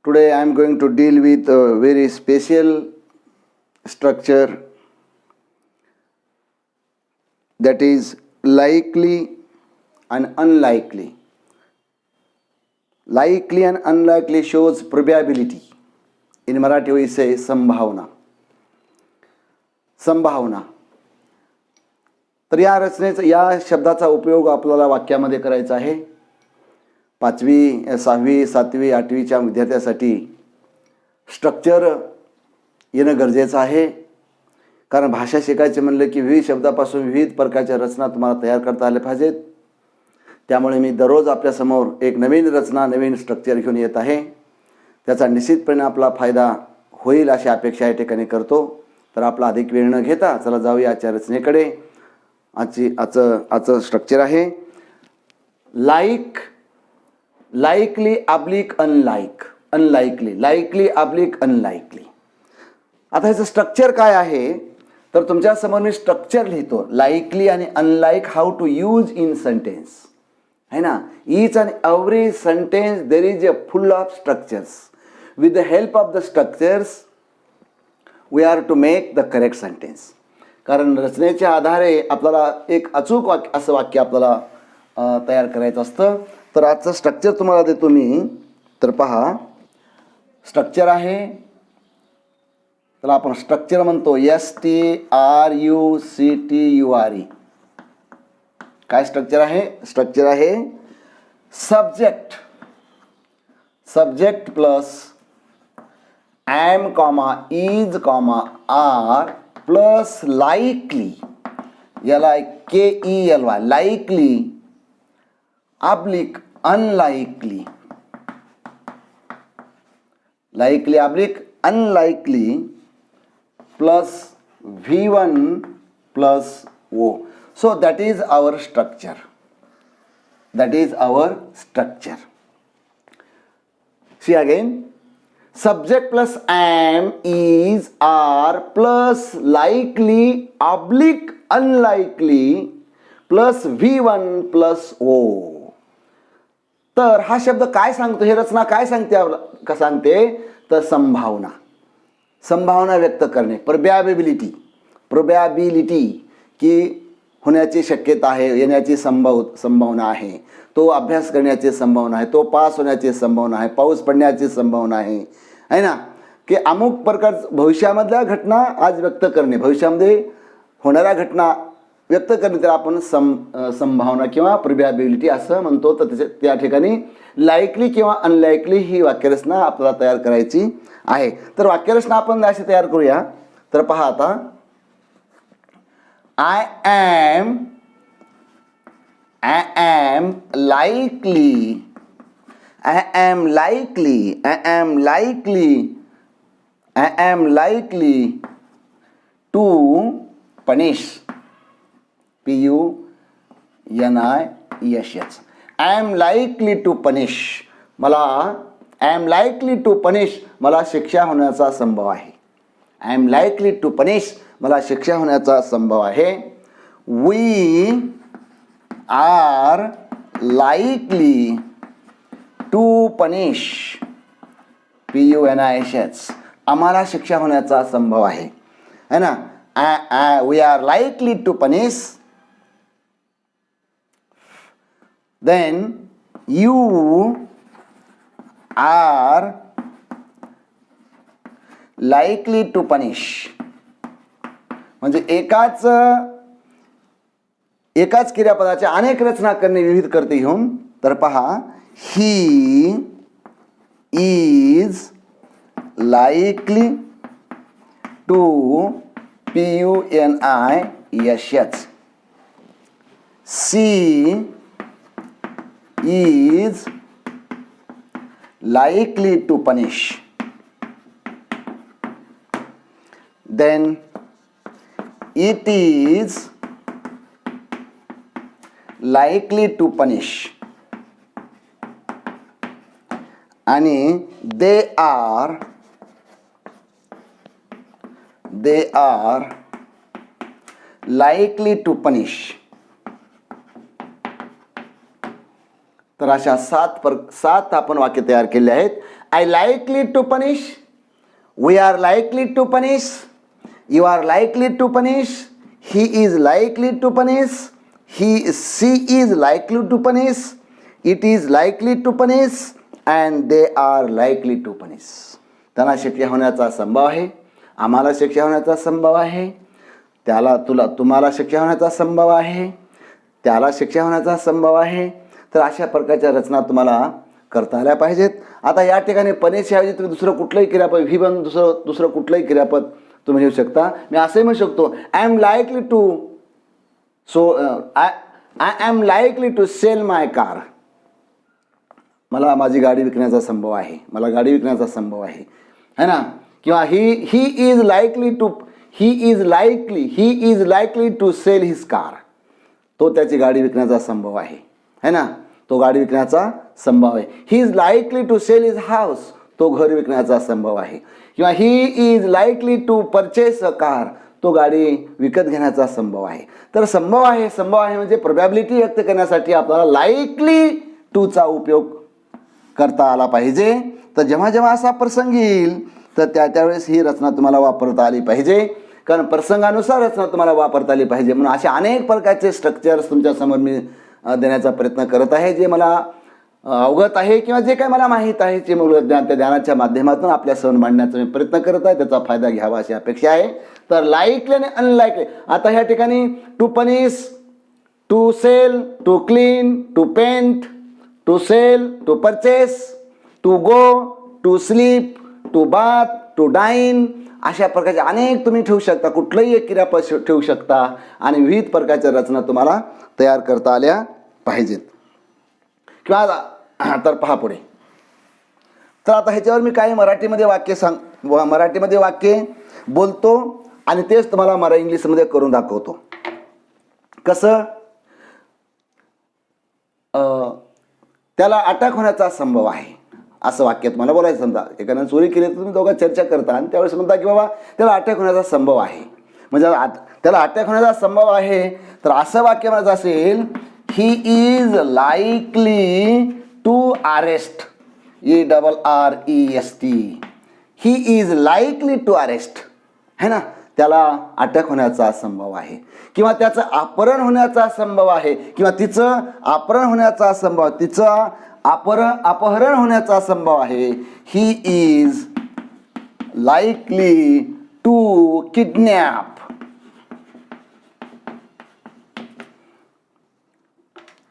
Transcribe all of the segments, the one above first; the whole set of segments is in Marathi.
Today I am going to deal with a very special structure, that is likely and unlikely. Likely and unlikely shows probability. In Marathi we say संभावना. संभावना. तर या रचनेचा या शब्दाचा उपयोग आपल्याला वाक्यामध्ये करायचा आहे. 5वी 6वी 7वी 8वीच्या विद्यार्थ्यांसाठी स्ट्रक्चर येणं गरजेचं आहे. कारण भाषा शिकायचे म्हणलं की विविध शब्दापासून विविध प्रकारच्या रचना तुम्हाला तयार करता आल्या पाहिजेत. त्यामुळे मी दररोज आपल्यासमोर एक नवीन रचना नवीन स्ट्रक्चर घेऊन येत आहे. त्याचा निश्चितपणे आपला फायदा होईल अशी अपेक्षा या ठिकाणी करतो. तर आपला अधिक वेळ न घेता चला जाऊया आजच्या रचनेकडे. आजचं स्ट्रक्चर आहे like, likely oblique unlike, unlikely, likely oblique unlikely. आता ह्याचं स्ट्रक्चर काय आहे तर तुमच्यासमोर मी स्ट्रक्चर लिहितो. लाईकली आणि unlike how to use in sentence है ना. Each and every sentence there is a full of structures. With the help of the structures we are to make the correct sentence. कारण रचनेच्या आधारे आपल्याला एक अचूक असं वाक्य आपल्याला तयार करायचं असतं. तर आजचं स्ट्रक्चर तुम्हाला देतो मी. तर पहा स्ट्रक्चर आहे. तर आपण स्ट्रक्चर म्हणतो STRUCTURE. काय स्ट्रक्चर आहे? स्ट्रक्चर आहे subject, subject plus am, is, are plus likely, LIKELY, likely oblique unlikely, likely oblique unlikely plus V1 plus O. So that is our structure. That is our structure. See again. Subject plus am, is, are plus likely oblique unlikely plus V1 plus O. तर हा शब्द काय सांगतो? हे रचना काय सांगते? सांगते तर संभावना, संभावना व्यक्त करणे. प्रोबॅबिलिटी, प्रोबॅबिलिटी की होण्याची शक्यता आहे, येण्याची संभावना आहे. तो अभ्यास करण्याची संभावना आहे, तो पास होण्याची संभावना आहे, पाऊस पडण्याची संभावना आहे ना. की अमुक प्रकार भविष्यामधल्या घटना आज व्यक्त करणे, भविष्यामध्ये होणाऱ्या घटना व्यक्त करणे, तर आपण संभावना किंवा प्रोबॅबिलिटी असं म्हणतो. तर त्या ठिकाणी लाईकली किंवा अनलाईकली ही वाक्यरचना आपल्याला तयार करायची आहे. तर वाक्यरचना आपण अशी तयार करूया. तर पहा आता I am likely, I am likely, I am likely, I am likely to punish, PUNISH. I am likely to punish. मला I am likely to punish, मला शिक्षा होण्याचा संभव आहे. I am likely to punish, मला शिक्षा होण्याचा संभव आहे. We are likely to punish, PUNISH. आम्हाला शिक्षा होण्याचा संभव आहे है ना. We are likely to punish. Then you are likely to punish. म्हणजे एकाच क्रियापदाच्या अनेक रचना करणे विविध करते घेऊन. तर पहा he is likely to, PUNISH. She is likely to punish. Then it is likely to punish. आणि they are likely to punish. तर अशा सात आपण वाक्य तयार केले आहेत. I likely to punish, we are likely to punish, you are likely to punish, he is likely to punish, she is likely to punish, it is likely to punish and they are likely to punish. त्यांना शिक्षा होण्याचा संभव आहे, आम्हाला शिक्षा होण्याचा संभव आहे, तुम्हाला शिक्षा होण्याचा संभव आहे, त्याला शिक्षा होण्याचा संभव आहे. तर अशा प्रकारच्या रचना तुम्हाला करता आल्या पाहिजेत. आता या ठिकाणी पनिशऐवजी तुम्ही दुसरं कुठलंही क्रियापद व्ही बनवून दुसरं कुठलंही क्रियापद तुम्ही घेऊ शकता. मी असंही म्हणू शकतो I am likely to I am likely to sell my car. मला माझी गाडी विकण्याचा संभव आहे, मला गाडी विकण्याचा संभव आहे, है ना. किंवा he is likely to sell his car. तो त्याची गाडी विकण्याचा संभव आहे, है ना. तो गाडी विकण्याचा संभव आहे. He is likely to sell his house. तो घर विकण्याचा संभव आहे. किंवा he is likely to purchase a car. तो गाडी विकत घेण्याचा संभव आहे. तर संभव आहे म्हणजे प्रोबॅबिलिटी व्यक्त करण्यासाठी आपल्याला लाईकली टूचा उपयोग करता आला पाहिजे. तर जेव्हा जेव्हा असा प्रसंग येईल तर त्यावेळेस ही रचना तुम्हाला वापरता आली पाहिजे, कारण प्रसंगानुसार रचना तुम्हाला वापरता आली पाहिजे. म्हणून असे अनेक प्रकारचे स्ट्रक्चर्स तुमच्यासमोर मी देण्याचा प्रयत्न करत आहे, जे मला अवगत आहे किंवा जे काही मला माहीत आहे ते मूलभूत ज्ञान त्या ज्ञानाच्या माध्यमातून आपल्यासमोर मांडण्याचा मी प्रयत्न करत आहे. त्याचा फायदा घ्यावा अशी अपेक्षा आहे. तर लाईकली आणि अनलाईकली. आता ह्या ठिकाणी to punish, to sell, to clean, to paint, to sell, to purchase, to go, to sleep, to bath, to dine, अशा प्रकारचे अनेक तुम्ही ठेवू शकता. कुठलंही एक क्रियापद ठेवू शकता आणि विविध प्रकारच्या रचना तुम्हाला तयार करता आल्या पाहिजेत. किंवा तर पहा पुढे. तर आता ह्याच्यावर मी काही मराठीमध्ये वाक्य बोलतो आणि तेच तुम्हाला इंग्लिशमध्ये करून दाखवतो. कसं? त्याला अटॅक होण्याचा संभव आहे असं वाक्य तुम्हाला बोलायचं. समजा एखाद्याने चोरी केली तर तुम्ही दोघं चर्चा करता आणि त्यावेळेस म्हणता की बाबा त्याला अटॅक होण्याचा संभव आहे. म्हणजे त्याला अटॅक होण्याचा संभव आहे तर असं वाक्य म्हणायचं असेल, he is likely to arrest, ERREST, he is likely to arrest, है ना. त्याला अटॅक होण्याचा संभव आहे किंवा त्याचं अपहरण होण्याचा संभव आहे किंवा तिचं अपहरण होण्याचा संभव, तिचं अपहरण होण्याचा संभव आहे. He is likely to kidnap,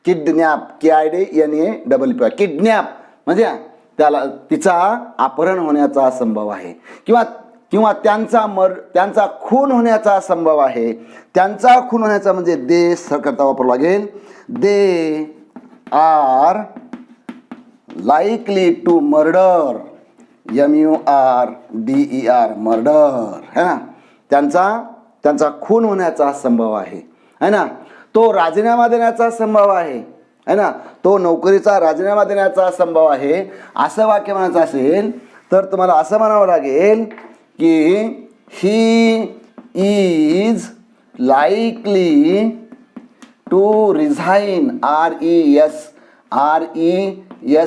KIDNAPP, kidnap म्हणजे तिचा अपहरण होण्याचा संभव आहे किंवा त्यांचा खून होण्याचा संभव आहे. त्यांचा खून होण्याचा म्हणजे दे करता वापरावं लागेल. They are likely to murder, MURDER, murder, है ना. त्यांचा खून होण्याचा संभव आहे, है ना. तो राजीनामा देण्याचा संभव आहे, है ना. तो नोकरीचा राजीनामा देण्याचा संभव आहे. असं वाक्य म्हणायचं असेल तर तुम्हाला असं म्हणावं लागेल की he is likely to resign,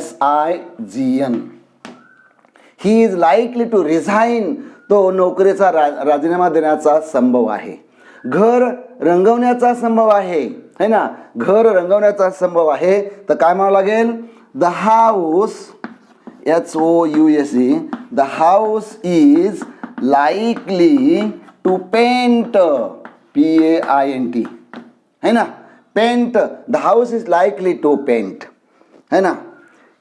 RESIGN. He is likely to resign. तो नोकरीचा राजीनामा देण्याचा संभव आहे. घर रंगवण्याचा संभव आहे, है ना. घर रंगवण्याचा संभव आहे तर काय म्हणावं लागेल? The house, HOUSE, the house is likely to paint, PAINT, है ना. Paint, the house is likely to paint, है ना.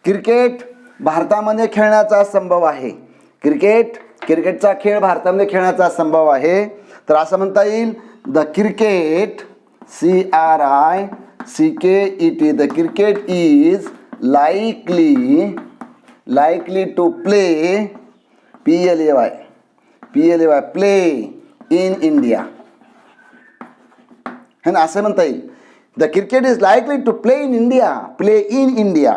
क्रिकेट भारतामध्ये खेळण्याचा संभव आहे. क्रिकेटचा खेळ भारतामध्ये खेळण्याचा संभव आहे तर असं म्हणता येईल, the cricket, CRICKET, the cricket is likely to play, PLAY, play in India, है ना. असं म्हणता येईल, the cricket is likely to play in India.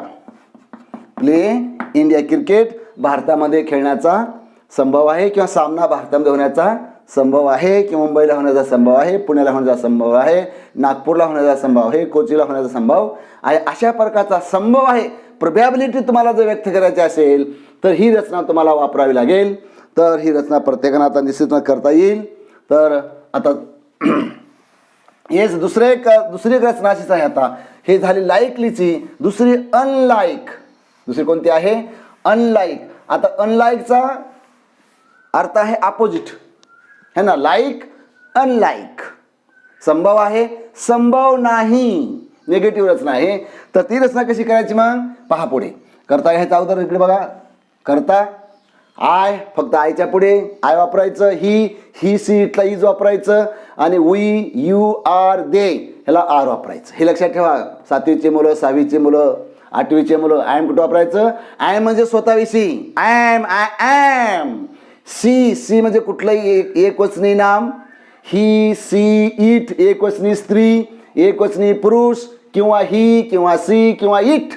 Cricket भारतामध्ये खेळण्याचा संभव आहे किंवा सामना भारतामध्ये होण्याचा संभव आहे की मुंबईला होण्याचा संभव आहे, पुण्याला होण्याचा संभव आहे, नागपूरला होण्याचा संभव आहे, कोचीला होण्याचा संभव आहे, अशा प्रकारचा संभव आहे. प्रोबॅबिलिटी तुम्हाला जर व्यक्त करायची असेल तर ही रचना तुम्हाला वापरावी लागेल. तर ही रचना प्रत्येकानं आता निश्चित करता येईल. तर आता हेच दुसरी एक रचना अशीच आहे. आता हे झाली लाईकलीची. दुसरी अनलाईक. दुसरी कोणती आहे? अनलाईक. आता अनलाईकचा अर्थ आहे अपोजिट है ना. Like unlike. संभव आहे, संभव नाही, निगेटिव्ह रचना आहे. तर ती रचना कशी करायची मग पहा. पुढे करता घ्यायचा अगोदर इकडे बघा. करता आय, फक्त आयच्या पुढे आय वापरायचं. ही सी इथला इज वापरायचं. आणि वी, यू, आर, दे ह्याला आर वापरायचं. हे लक्षात ठेवा. 7वीचे मुलं, 6वीचे मुलं, 8वीचे मुलं आय एम कुठं वापरायचं? आय एम म्हणजे स्वतःविषयी. I am. सी म्हणजे कुठलंही एकवचनी नाम. ही, सी, इट एकवचनी स्त्री, एकवचनी पुरुष, किंवा ही, किंवा सी, किंवा इट.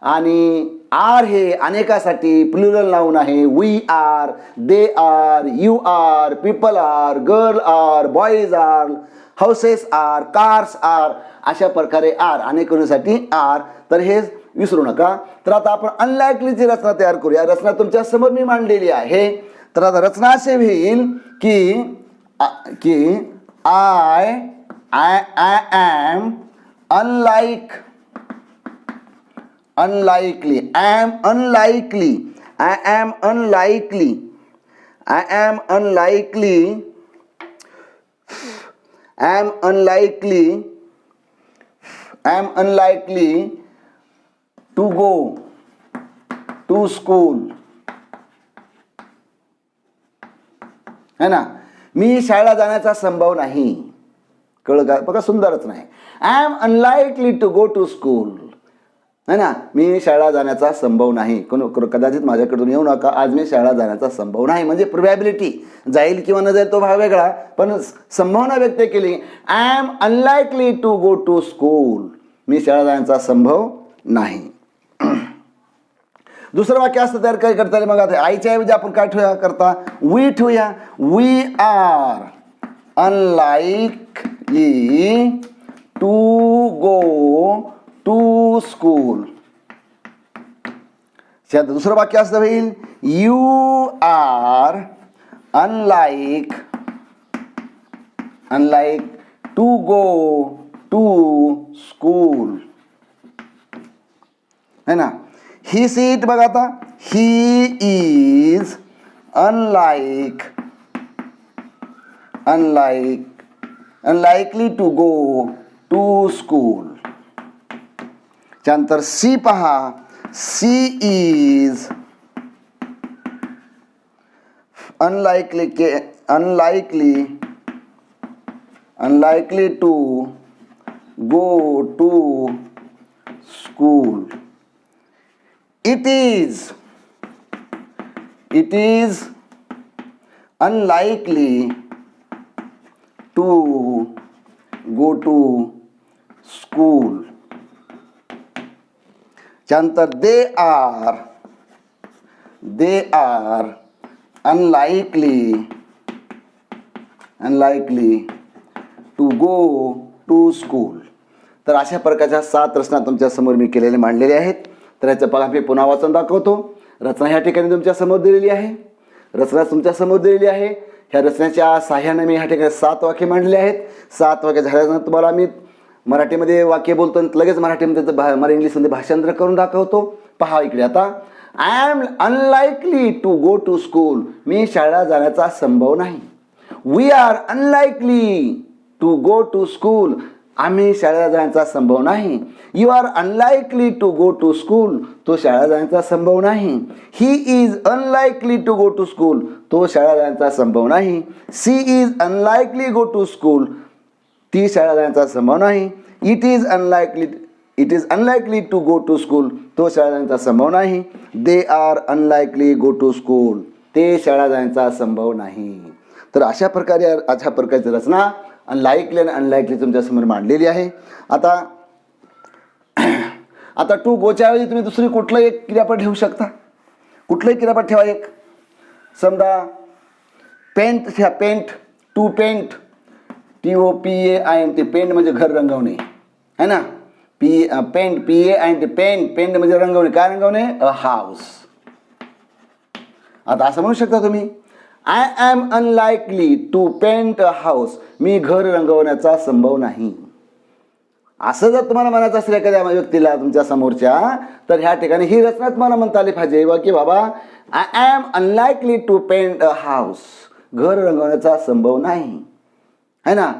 आणि आर हे अनेकासाठी प्लुरल नाऊन आहे. We are, they are, you are, people are, girl are, boys are, houses are, cars are, अशा प्रकारे आर अनेकांसाठी आर. तर हे विसरू नका. तर आता आपण अनलाईकलीची रचना तयार करूया. रचना तुमच्या समोर मी मांडलेली आहे. तर आता रचना असे होईल की I am unlike, unlikely. I am unlikely. I am unlikely. I am unlikely. I am unlikely. I am unlikely to go to school. है ना. मी शाळेला जाण्याचा संभव नाही. कळ का? बघा सुंदरच नाही. I am unlikely to go to school. है ना. मी शाळा जाण्याचा संभव नाही. कदाचित माझ्याकडून येऊ नका. आज मी शाळा जाण्याचा संभव नाही. म्हणजे प्रोबॅबिलिटी जाईल किंवा न जाईल तो भाग वेगळा, पण संभावना व्यक्त केली. I am unlikely to go to school. मी शाळा जाण्याचा संभव नाही. दुसरं वाक्य असतं तयार काय करता येईल मग. आता आईच्या ऐवजी आपण काय ठेवूया करता? वी ठेवूया. We are unlikely to go to school. दुसरं वाक्य असतं होईल. You are unlike to go to school. है ना. ही सीट बघा आता. He is unlikely to go to school. त्यानंतर सी पहा. She is unlikely to go to school. It is unlikely to go to school. त्यानंतर they are unlikely to go to school. तर अशा प्रकारच्या 7 रचना तुमच्या समोर मी केलेल्या मांडलेल्या आहेत. तर याचं पहा मी पुन्हा वाचून दाखवतो. रचना ह्या ठिकाणी तुमच्या समोर दिलेली आहे. ह्या रचनेच्या साह्याने मी ह्या ठिकाणी 7 वाक्य मांडलेली आहेत. 7 वाक्य झाल्यानंतर तुम्हाला मी मराठीमध्ये वाक्य बोलतो आणि लगेच मराठीमध्ये मला इंग्लिशमध्ये भाषांतर करून दाखवतो. पहा इकडे आता. I am unlikely to go to school. मी शाळेला जाण्याचा संभव नाही. We are unlikely to go to school. आम्ही शाळेला जाण्याचा संभव नाही. You are unlikely to go to school. तो शाळेला जाण्याचा संभव नाही. He is unlikely to go to school. तो शाळेला जाण्याचा संभव नाही. She is unlikely go to school. ती शाळेला जाण्याचा संभव नाही. It is unlikely to go to school. तो शाळेला जाण्याचा संभव नाही. They are unlikely go to school. ते शाळेला जाण्याचा संभव नाही. तर अशा प्रकारची रचना अनलाइकली आणि अनलाइकली तुमच्या समोर मांडलेली आहे. आता टू गोच्या ऐवजी तुम्ही दुसरी कुठलंही एक क्रियापद ठेवू शकता. कुठलंही क्रियापद ठेवा एक. समजा paint to paint, TOPAINT, paint म्हणजे घर रंगवणे है ना. पेंट PAINT, पेंट म्हणजे रंगवणे. काय रंगवणे? अ हाऊस. आता असं म्हणू शकता तुम्ही, I am unlikely to paint a house, मी घर रंगवण्याचा संभव नाही. असं जर तुम्हाला म्हणायचं असेल एखाद्या व्यक्तीला तुमच्या समोरच्या, तर ह्या ठिकाणी ही रचना तुम्हाला म्हणता आली पाहिजे की बाबा I am unlikely to paint a house, घर रंगवण्याचा संभव नाही है ना.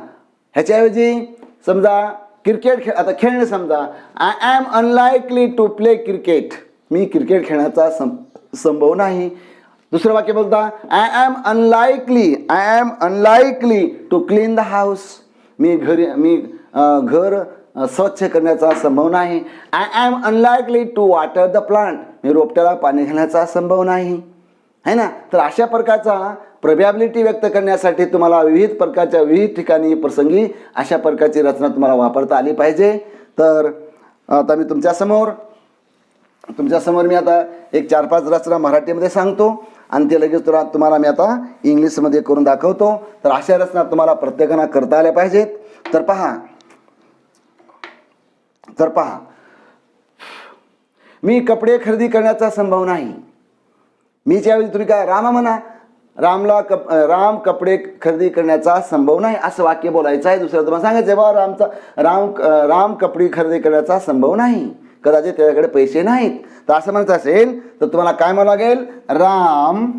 ह्याच्याऐवजी समजा क्रिकेट आता खेळणे, समजा I am unlikely to play cricket, मी क्रिकेट खेळण्याचा संभव नाही. दुसरं वाक्य बोलता I am unlikely to clean the house, मी घर स्वच्छ करण्याचा संभव नाही. I am unlikely to water the plant, मी रोपट्याला पाणी घालण्याचा संभव नाही है ना. तर अशा प्रकारचा प्रोबॅबिलिटी व्यक्त करण्यासाठी तुम्हाला विविध प्रकारच्या विविध ठिकाणी प्रसंगी अशा प्रकारची रचना तुम्हाला वापरता आली पाहिजे. तर आता मी तुमच्यासमोर मी आता एक 4-5 रचना मराठीमध्ये सांगतो आणि ते लगेच तुम्हाला मी आता इंग्लिशमध्ये करून दाखवतो. तर अशा रचना तुम्हाला प्रत्येकाला करता आल्या पाहिजेत. तर पहा, मी कपडे खरेदी करण्याचा संभव नाही. मीच्या ऐवजी तुम्ही काय रामा म्हणा, राम कपडे खरेदी करण्याचा संभव नाही असं वाक्य बोलायचं आहे. दुसरं तुम्हाला सांगायचं बाबा राम कपडे खरेदी करण्याचा संभव नाही, कदाचित त्याच्याकडे पैसे नाहीत. तर असं म्हणायचं असेल तर तुम्हाला काय म्हणावं लागेल, Ram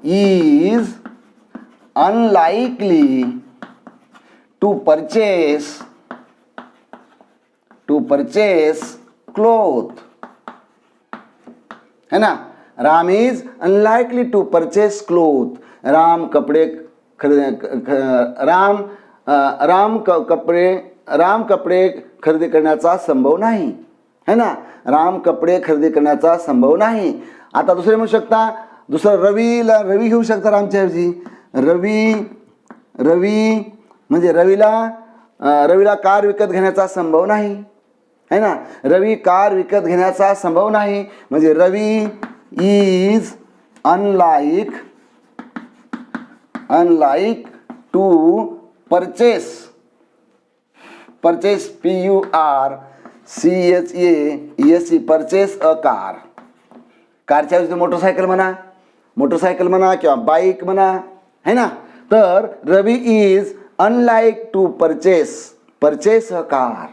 is unlikely to purchase cloth है ना. Ram is unlikely to purchase cloth, Ram कपडे खरेदी करण्याचा संभव नाही है ना. राम कपडे खरेदी करण्याचा संभव नाही. आता दुसरे म्हणू शकता, दुसरं रवी घेऊ शकता रामच्या ऐवजी. रवी म्हणजे रवीला कार विकत घेण्याचा संभव नाही है ना. रवी कार विकत घेण्याचा संभव नाही म्हणजे Ravi is unlike to purchase PURCHASE purchase a car. कारच्या ऐवजी मोटरसायकल म्हणा किंवा बाईक म्हणा है ना. तर Ravi is unlike to purchase a car,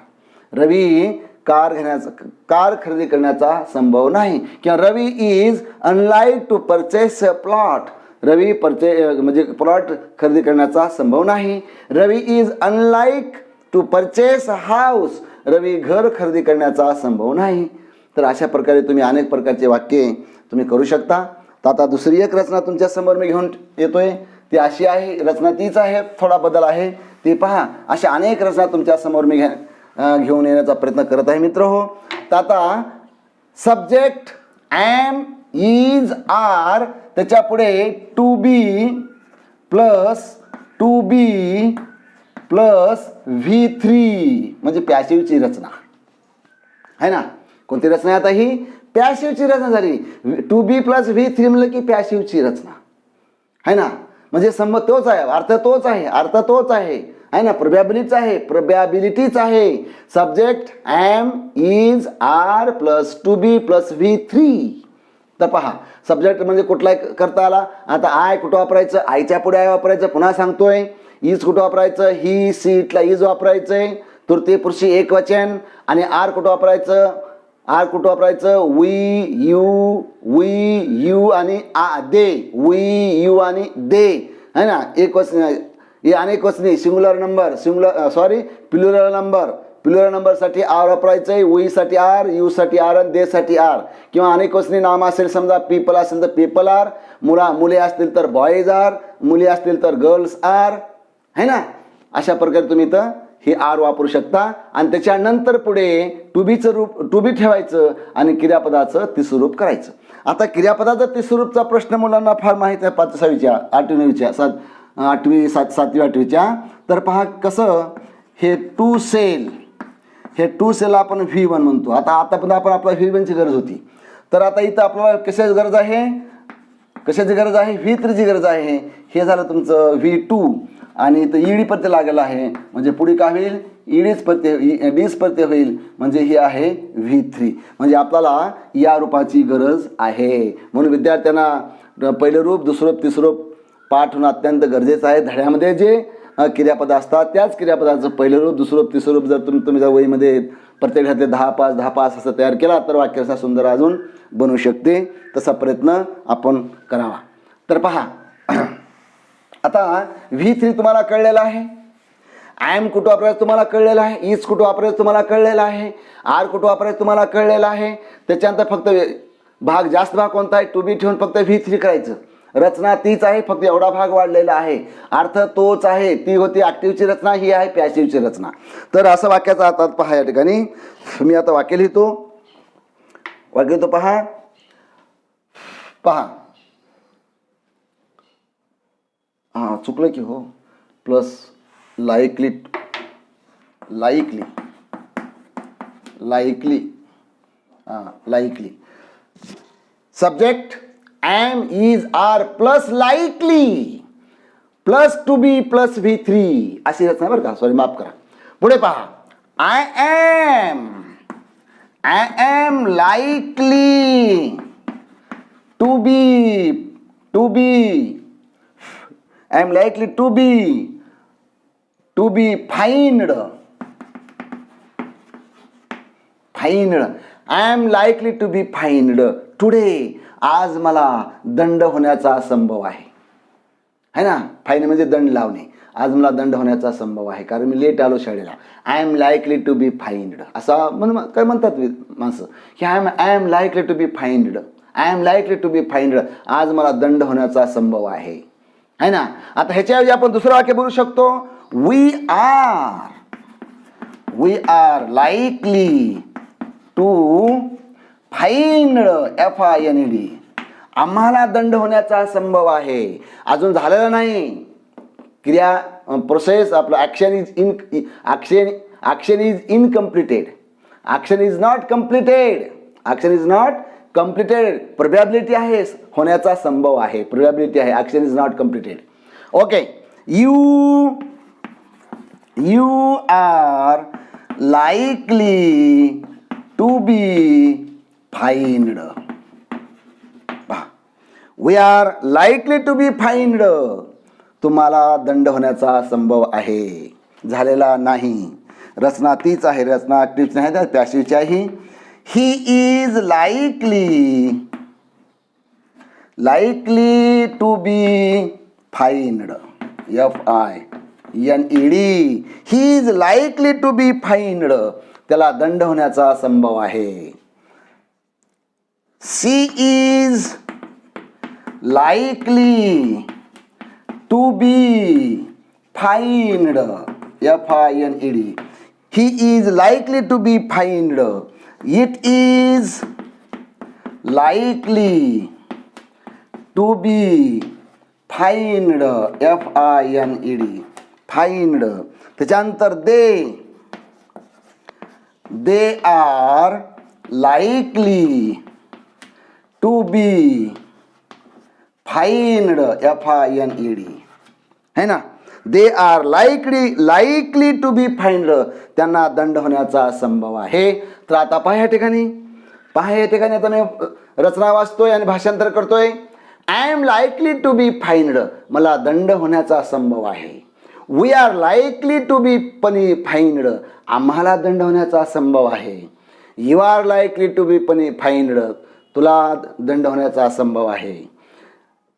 Ravi car खरेदी करण्याचा संभव नाही. किंवा Ravi is unlike to purchase a plot, Ravi म्हणजे प्लॉट खरेदी करण्याचा संभव नाही. Ravi is unlike to purchase a house, Ravi घर खरेदी करण्याचा संभव नाही. तर अशा प्रकारे तुम्ही अनेक प्रकारचे वाक्ये तुम्ही करू शकता. तर आता दुसरी एक रचना तुमच्या समोर मी घेऊन येतोय, ती अशी आहे, रचना तीच आहे, थोडा बदल आहे. ती पहा, अशा अनेक रचना तुमच्या समोर मी घेऊन येण्याचा प्रयत्न करत आहे मित्र हो. तर आता सब्जेक्ट एम इज आर, त्याच्या पुढे टू बी प्लस V3 म्हणजे पॅसिव्हची रचना है ना. कोणती रचना आहे आता ही? पॅसिव्हची रचना झाली. टू बी प्लस V3 म्हणलं की पॅसिव्हची रचना है ना. म्हणजे संबंध तोच आहे, अर्थ तोच आहे है ना. प्रोबॅबिलिटीच आहे. Subject am is are plus to be plus V3. तर पहा, सब्जेक्ट म्हणजे कुठला करता आला. आता आय कुठं वापरायचं, आयच्या पुढे आय वापरायचं. पुन्हा सांगतोय, इज कुठं वापरायचं, ही सीटला इज वापरायचंय, तृतीय पुरुषी एकवचन. आणि आर कुठं वापरायचं, वी यू आणि दे, वी यू आणि दे है ना. अनेक वचनी प्लुरल नंबरसाठी आर वापरायचंय, वी साठी आर, यू साठी आर आणि दे साठी आर. किंवा अनेक वचनी नाम असेल, समजा पीपल असेल तर पीपल आर, मुले असतील तर बॉयज आर, मुली असतील तर गर्ल्स आर है ना. अशा प्रकारे तुम्ही इथं हे आर वापरू शकता. आणि त्याच्यानंतर पुढे टू बी ठेवायचं आणि क्रियापदाचं तिसरं रूप करायचं. आता क्रियापदाचं तिसरं रूपचा प्रश्न मुलांना फार माहिती आहे 5वीच्या 8वीच्या. तर पहा कसं, हे टू सेल आपण V1 म्हणतो. आता पण आपण आपला V1ची गरज होती. तर आता इथं आपल्याला कशाची गरज आहे, कशाची गरज आहे? V3ची गरज आहे. हे झालं तुमचं V2 आणि इथं ईडी प्रत्यय लागलेला आहे म्हणजे पुढे काय होईल? ईडीच प्रत्यय डीच प्रत्यय होईल म्हणजे हे आहे V3. म्हणजे आपल्याला या रूपाची गरज आहे. म्हणून विद्यार्थ्यांना पहिलं रूप, दुसरं रूप, तिसरं रूप पाठ होणं अत्यंत गरजेचं आहे. धड्यामध्ये जे क्रियापद असतात त्याच क्रियापदाचं पहिलं रूप, दुसरं रूप, तिसरं रूप जर तुम्ही जर वहीमध्ये प्रत्येक घातले 10-5 10-5 असं तयार केला तर वाक्य असा सुंदर अजून बनू शकते. तसा प्रयत्न आपण करावा. तर पहा आता V3 तुम्हाला कळलेला आहे. आय एम कुठं वापरायचं तुम्हाला कळलेलं आहे. इज कुठं वापरायचं तुम्हाला कळलेलं आहे. आर कुठं वापरायचं तुम्हाला कळलेलं आहे. त्याच्यानंतर फक्त जास्त भाग कोणता आहे? टू बी ठेवून फक्त V3 करायचं. रचना तीच आहे, फक्त एवढा भाग वाढलेला आहे. अर्थ तोच आहे. ती होती ॲक्टिव्हची रचना, ही आहे पॅसिव्हची रचना. तर असं वाक्याचा आता पहा या ठिकाणी मी आता वाक्य लिहितो. पहा हां चुकलं की हो. Plus likely subject am, is, are plus likely plus to be plus V3 अशी रचना बरं का. सॉरी माफ करा. पुढे पहा I am likely to be fined. I am likely to be fined today. आज मला दंड होण्याचा संभव आहे ना. फाईन म्हणजे दंड लावणे. आज मला दंड होण्याचा संभव आहे कारण मी लेट आलो शाळेला. I am likely to be fined असा काय म्हणतात माणसं की I am likely to be fined. I am likely to be fined. आज मला दंड होण्याचा संभव आहे ना. आता ह्याच्याऐवजी आपण दुसरं वाक्य बोलू शकतो. We are likely to find FIND. आम्हाला दंड होण्याचा संभव आहे. अजून झालेला नाही. क्रिया प्रोसेस आपलं action is incompleted. Action is not completed. Probability आहे, होण्याचा संभव आहे. प्रोबॅबिलिटी आहे. Action is not completed. Okay. You are likely to be fined. We are likely to be fined. तुम्हाला दंड होण्याचा संभव आहे. झालेला नाही. रचना तीच आहे. रचना टिप्स नाही तर पॅसिव्हची आहे. He is likely to be fined. FINED. He is likely to be fined. त्याला दंड होण्याचा संभव आहे. She is likely to be fined. FINED. He is likely to be fined. It is likely to be fined. FINED. Fined. त्याच्यानंतर they are likely to be fined. FINED है ना. They are likely to be fined. त्यांना दंड होण्याचा संभव आहे. तर आता पहा या ठिकाणी आता मी रचना वाचतोय आणि भाषांतर करतोय. I am likely to be fined. मला दंड होण्याचा संभव आहे. We are likely to be fined. आम्हाला दंड होण्याचा संभव आहे. You are likely to be fined. तुला दंड होण्याचा संभव आहे.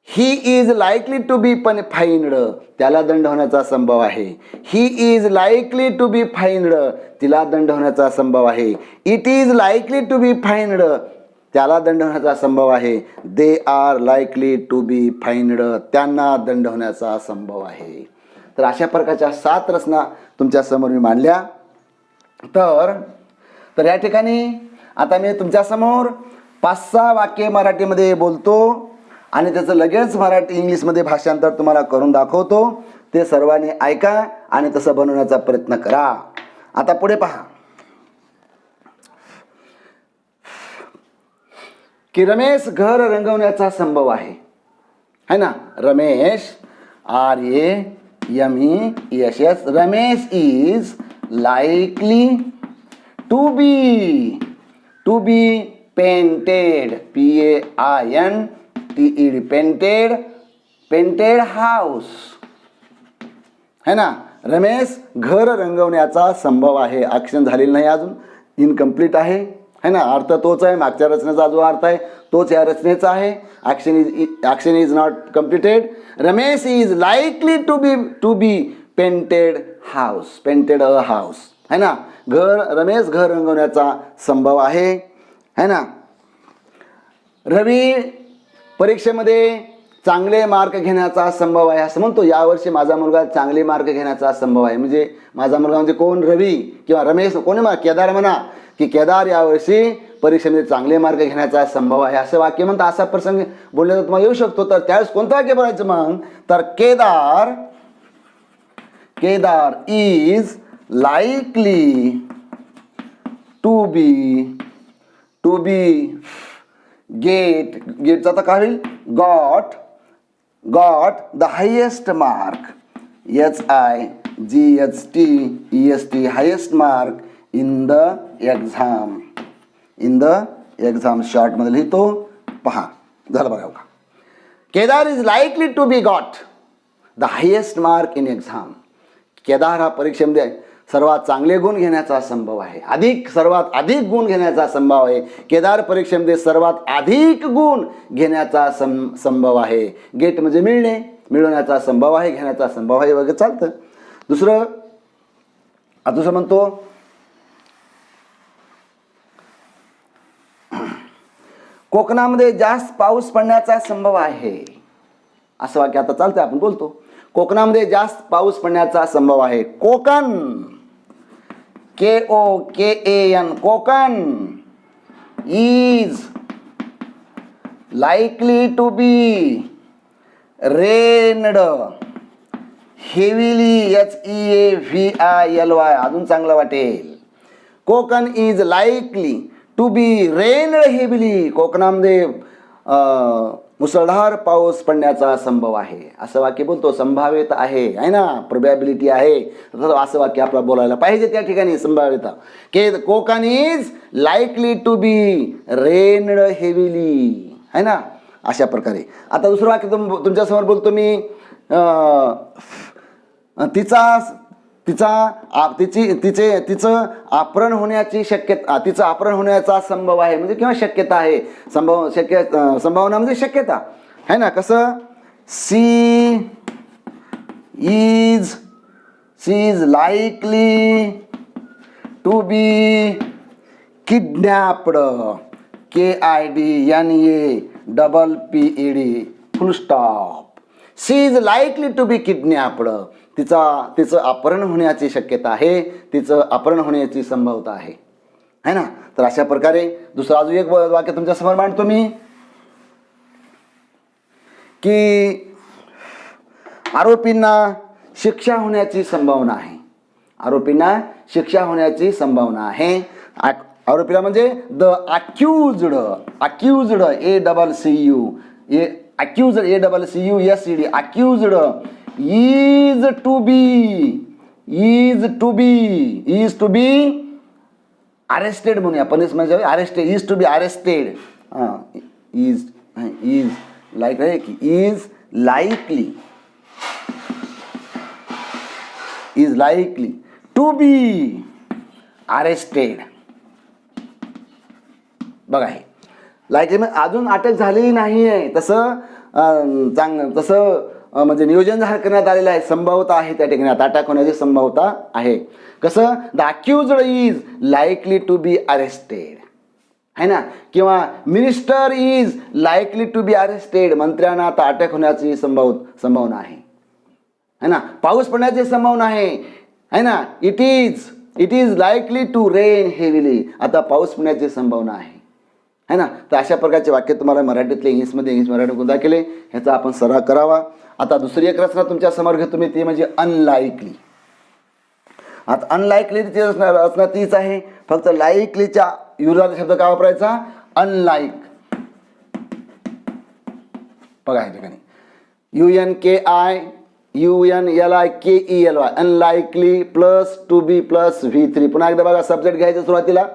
He is likely to be fined. त्याला दंड होण्याचा संभव आहे. He is likely to be fined. तिला दंड होण्याचा संभव आहे. It is likely to be fined. त्याला दंड होण्याचा संभव आहे. They are likely to be fined. त्यांना दंड होण्याचा संभव आहे. तर अशा प्रकारच्या 7 रचना तुमच्या समोर मी मांडल्या. तर या ठिकाणी आता मी तुमच्या समोर 5-6 वाक्ये मराठीमध्ये बोलतो आणि त्याचं लगेच इंग्लिशमध्ये भाषांतर तुम्हाला करून दाखवतो. ते सर्वांनी ऐका आणि तसं बनवण्याचा प्रयत्न करा. आता पुढे पहा की रमेश घर रंगवण्याचा संभव आहे. है ना. Ramesh RAMESS Ramesh is likely to be painted PAINTED painted house. है ना. रमेश घर रंगवण्याचा संभव आहे. ॲक्शन झालेलं नाही अजून, इनकम्प्लीट आहे. है ना. अर्थ तोच आहे, मागच्या रचनेचा जो अर्थ आहे तोच या रचनेचा आहे. Action is not completed. Ramesh is likely to be painted a house. है ना. रमेश घर रंगवण्याचा संभव आहे. है ना. रवी परीक्षेमध्ये चांगले मार्क घेण्याचा संभव आहे असं म्हणतो. यावर्षी माझा मुलगा चांगले मार्क घेण्याचा संभव आहे. म्हणजे माझा मुलगा म्हणजे कोण? रवी किंवा रमेश. कोणी म्हणा? केदार म्हणा की केदार यावर्षी परीक्षेमध्ये चांगले मार्क घेण्याचा संभव आहे असं वाक्य म्हणतं. असा प्रसंग बोलण्याचा तुम्हाला येऊ शकतो. तर त्यावेळेस कोणतं वाक्य बोलायचं मग? तर Kedar is likely to be गेटचा आता काय होईल? Got the highest mark HIGHTEST highest mark in the exam शॉर्टमध्ये लिहितो पहा. झालं बघा. Kedar is likely to be got the highest mark in exam. Kedar हा परीक्षेमध्ये सर्वात चांगले गुण घेण्याचा संभव आहे. सर्वात अधिक गुण घेण्याचा संभव आहे. केदार परीक्षेमध्ये सर्वात अधिक गुण घेण्याचा संभव आहे. गेट म्हणजे मिळवण्याचा संभव आहे, घेण्याचा संभव आहे वगैरे चालतं. दुसरं म्हणतो कोकणामध्ये जास्त पाऊस पडण्याचा संभव आहे असं वाक्य आता चालतं. आपण बोलतो कोकणामध्ये जास्त पाऊस पडण्याचा संभव आहे. Konkan KOKAN Konkan is likely to be rained heavily HEAVILY. अजून चांगलं वाटेल. Konkan is likely to be rained heavily. कोकणामध्ये मुसळधार पाऊस पडण्याचा संभव आहे असं वाक्य बोलतो. संभाव्यता आहे ना, प्रोबॅबिलिटी आहे. असं वाक्य आपल्याला बोलायला पाहिजे त्या ठिकाणी. संभाव्यता. Konkan is likely to be rained heavily. है ना. अशा प्रकारे. आता दुसरं वाक्य तुमच्यासमोर बोलतो मी. तिचं अपहरण होण्याची शक्यता, तिचं अपहरण होण्याचा संभव आहे म्हणजे किंवा शक्यता आहे. संभावना म्हणजे शक्यता. है ना. कसं? She is likely to be kidnapped KIDNAPPED full stop. She is likely to be kidnapped. तिचं अपहरण होण्याची शक्यता आहे, तिचं अपहरण होण्याची संभाव्यता आहे. है ना. तर अशा प्रकारे दुसरं अजून एक वाक्य तुमच्या समोर मांडतो मी की आरोपींना शिक्षा होण्याची संभावना आहे. आरोपींना शिक्षा होण्याची संभावना आहे. आरोपीला म्हणजे the accused ACCUSED accused is to be arrested म्हणूया. पनिश म्हणजे arrested. is to be arrested. is like आहे की is likely to be arrested. बघा हे लाईकली अजून अटक झालेली नाही आहे तसं म्हणजे नियोजन करण्यात आलेलं आहे. संभाव्यता आहे त्या ठिकाणी. अटॅक होण्याची संभाव्यता आहे. कसं? The accused is likely to be arrested. है ना. किंवा minister is likely to be arrested. मंत्र्यांना आता अटॅक होण्याची संभावना आहे. है ना. पाऊस पडण्याची संभावना आहे. है ना. It is likely to rain heavily. आता पाऊस पडण्याची संभावना आहे. है ना. तर अशा प्रकारचे वाक्य तुम्हाला मराठीतले इंग्लिश मराठी दाखले. ह्याचा आपण सराव करावा. आता दुसरी एक रचना तुमच्या समोर घेतो मी, ती म्हणजे अनलाईकली. आता अनलाईकलीची रचना तीच आहे, फक्त लाईकलीच्या विरोधात शब्द काय वापरायचा? अनलाईक. बघा या ठिकाणी UNLIKELY, unlikely plus to be plus V3. पुन्हा एकदा बघा, सब्जेक्ट घ्यायचं सुरुवातीला,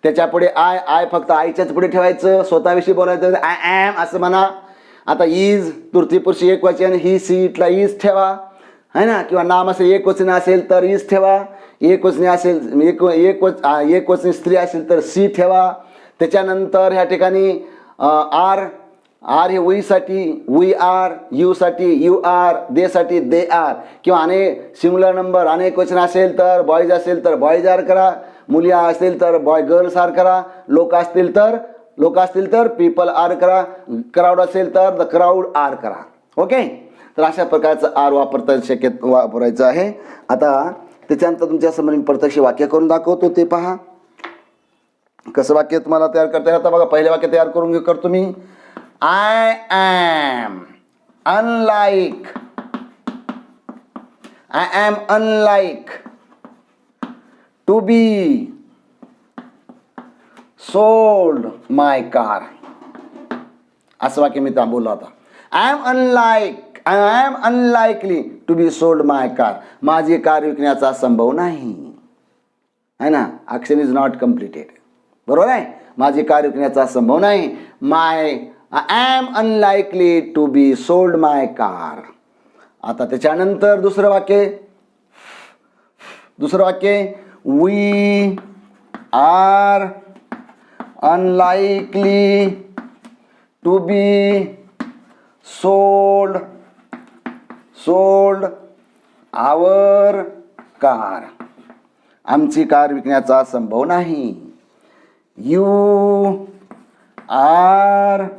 त्याच्या पुढे आय फक्त आयच्याच पुढे ठेवायचं, स्वतःविषयी बोलायचं आय ॲम असं म्हणा. आता इज तृतीय पुरुष एकवचन, ही सीटला इज ठेवा है ना, किंवा नाम असेल एकवचन असेल तर इज ठेवा, एकवचनी असेल एकवचनी स्त्री असेल तर सी ठेवा. त्याच्यानंतर ह्या ठिकाणी आर हे वीसाठी वी आर, यूसाठी यू आर, देसाठी दे आर, किंवा अनेक सिंग्युलर नंबर अनेक वचन असेल तर बॉईज असेल तर बॉईज आर करा, मुली असतील तर बॉय गर्ल्स आर करा, लोक असतील तर पीपल आर करा, क्राऊड असेल तर द क्राऊड आर करा. ओके, तर अशा प्रकारचं आर वापरायचं आहे. आता त्याच्यानंतर तुमच्यासमोर मी प्रत्यक्ष वाक्य करून दाखवतो, ते पहा कसं वाक्य तुम्हाला तयार करता येईल. आता बघा, पहिले वाक्य तयार करतो मी. I am unlike to be sold my car. असं वाक्य मी बोललो होता. I am unlikely to be sold my car. माझी कार विकण्याचा संभव नाही है ना. ॲक्शन इज नॉट कम्प्लिटेड, बरोबर आहे. माझी कार विकण्याचा संभव नाही. I am unlikely to be sold my car. आता त्याच्यानंतर दुसरं वाक्य we are unlikely to be sold our car. आमची कार विकण्याचा संभव नाही. You are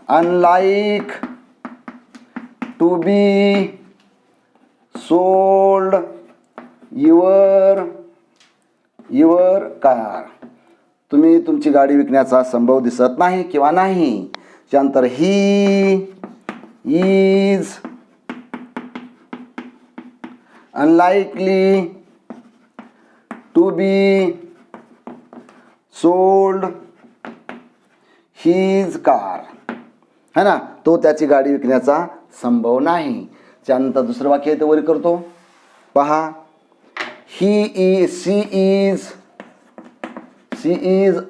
unlike to be sold your car. तुम्ही तुमची गाडी विकण्याचा संभव दिसत नाही किंवा नाही. त्यानंतर he is unlikely to be sold his car, है ना. तो त्याची गाडी विकण्याचा संभव नाही. त्यानंतर दुसरं वाक्य इथे वर करतो पहा. she is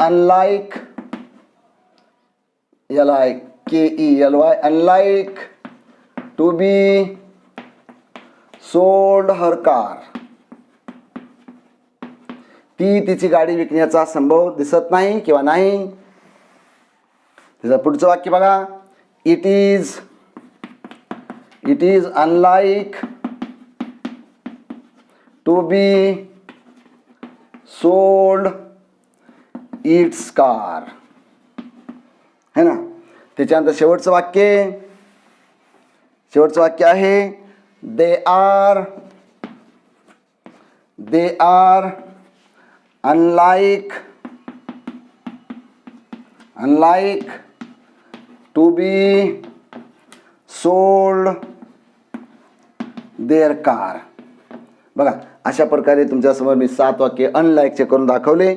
unlike unlike to be sold her car. ती तिची गाडी विकण्याचा संभव दिसत नाही किंवा नाही. त्याचं पुढचं वाक्य बघा. It is unlike to be sold its car, है ना. त्याच्यानंतर शेवटचं वाक्य आहे they are unlike to be sold their car. बघा, अशा प्रकारे तुमच्यासमोर मी 7 वाक्य अनलाईकचे करून दाखवले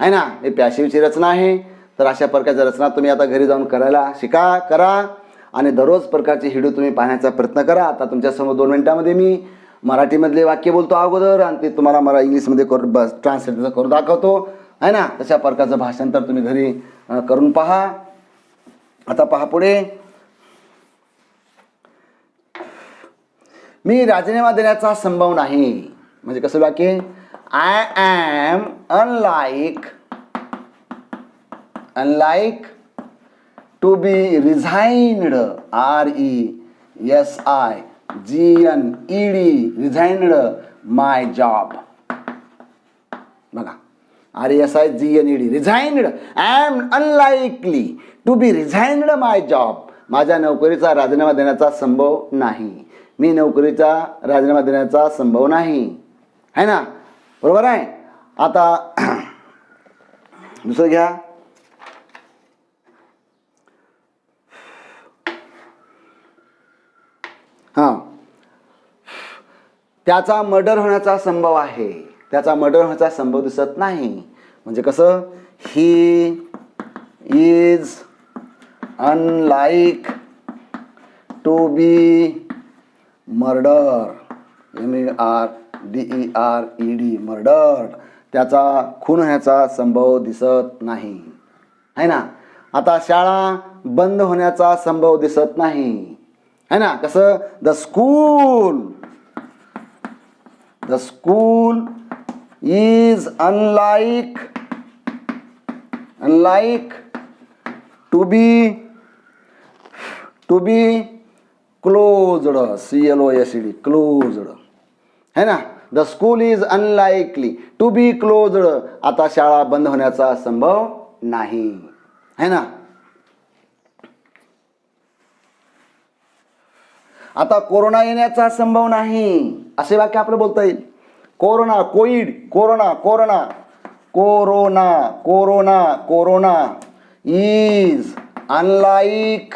आहे ना. हे पॅसिव्हची रचना आहे. तर अशा प्रकारच्या रचना तुम्ही आता घरी जाऊन करायला करा आणि दररोज प्रकारचे व्हिडिओ तुम्ही पाहण्याचा प्रयत्न करा. आता तुमच्यासमोर 2 मिनिटामध्ये मी मराठीमधले वाक्य बोलतो अगोदर आणि ते तुम्हाला मला इंग्लिशमध्ये ट्रान्सलेट करून दाखवतो आहे ना. तशा प्रकारचं भाषांतर तुम्ही घरी करून पहा. आता पहा पुढे. मी राजीनामा देण्याचा संभव नाही. म्हणजे कसं वाक्य. I am unlike to be resigned RESIGNED resigned my job. बघा, RESIGNED resigned. I am unlikely to be resigned my job. माझ्या नोकरीचा राजीनामा देण्याचा संभव नाही. मी नोकरीचा राजीनामा देण्याचा संभव नाही, है ना. बरोबर आहे. आता दुसरं घ्या. हां, त्याचा मर्डर होण्याचा संभव आहे. त्याचा मर्डर होण्याचा संभव दिसत नाही. म्हणजे कसं. He is unlike to be murder, MURDERED, murder, त्याचा खून होण्याचा संभव दिसत नाही, है ना. आता शाळा बंद होण्याचा संभव दिसत नाही, है ना. कसं, the school is unlike to be closed, CLOSED, closed, है ना. The school is unlikely to be closed, आता शाळा बंद होण्याचा संभव नाही, है ना. आता कोरोना येण्याचा संभव नाही असे वाक्य आपलं बोलता येईल. Corona, corona is unlike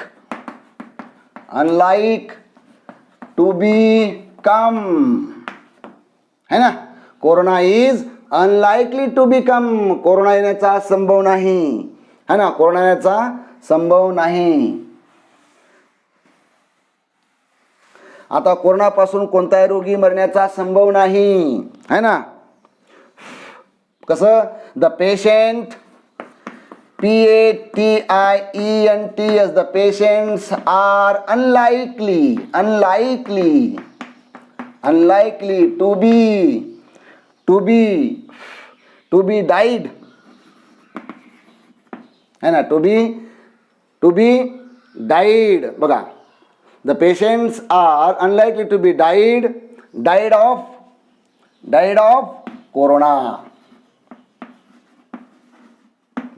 to be come, है ना. Corona is unlikely to be come, corona येण्याचा संभव नाही, है ना. कोरोना येण्याचा संभव नाही. आता कोरोनापासून कोणताही रोगी मरण्याचा संभव नाही, है ना. कसं, the patient, PATIENTS, the patients are unlikely to be died, है ना. टू बी डाइड, बघा. The patients are unlikely to be died of corona.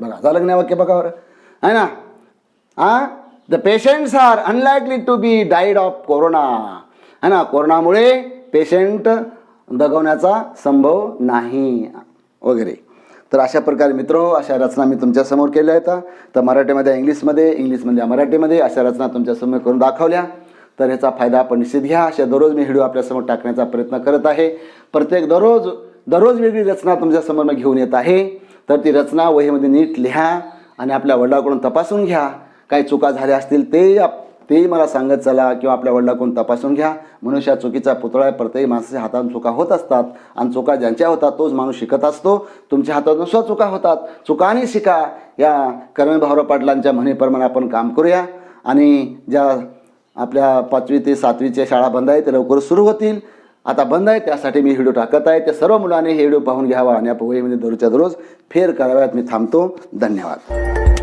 बघा, झालं की नाही वाक्य, बघा बरं, है ना. The patients are unlikely to be died of corona, है ना. कोरोनामुळे पेशंट दगावण्याचा संभव नाही वगैरे. तर अशा प्रकारे मित्रो, अशा रचना मी तुमच्यासमोर केल्या आहेत. तर मराठीमध्ये इंग्लिशमध्ये मराठीमध्ये अशा रचना तुमच्यासमोर करून दाखवल्या. तर ह्याचा फायदा आपण निश्चित घ्या. अशा दररोज मी व्हिडिओ आपल्यासमोर टाकण्याचा प्रयत्न करत आहे. प्रत्येक दररोज वेगळी रचना तुमच्यासमोर मी घेऊन येत आहे. तर ती रचना वहीमध्ये नीट लिहा आणि आपल्या वडिलांकडून तपासून घ्या. काही चुका झाल्या असतील तेही मला सांगत चला, किंवा आपल्या वडिलांकडून तपासून घ्या. मनुष्य चुकीचा पुतळा आहे. प्रत्येक माणसाच्या हातातून चुका होत असतात आणि चुका ज्यांच्या होतात तोच माणूस शिकत असतो. तुमच्या हातातून सुद्धा चुका होतात. चुकांनी शिका, या कर्मवीर भाऊराव पाटलांच्या म्हणीप्रमाणे आपण काम करूया. आणि ज्या आपल्या 5वी ते 7वीच्या शाळा बंद आहे ते लवकर सुरू होतील. आता बंद आहे त्यासाठी मी व्हिडिओ टाकत आहे. त्या सर्व मुलांनी हे व्हिडिओ पाहून घ्यावा आणि आपण वहीमध्ये दररोजच्या दररोज फेर कराव्यात. मी थांबतो. धन्यवाद.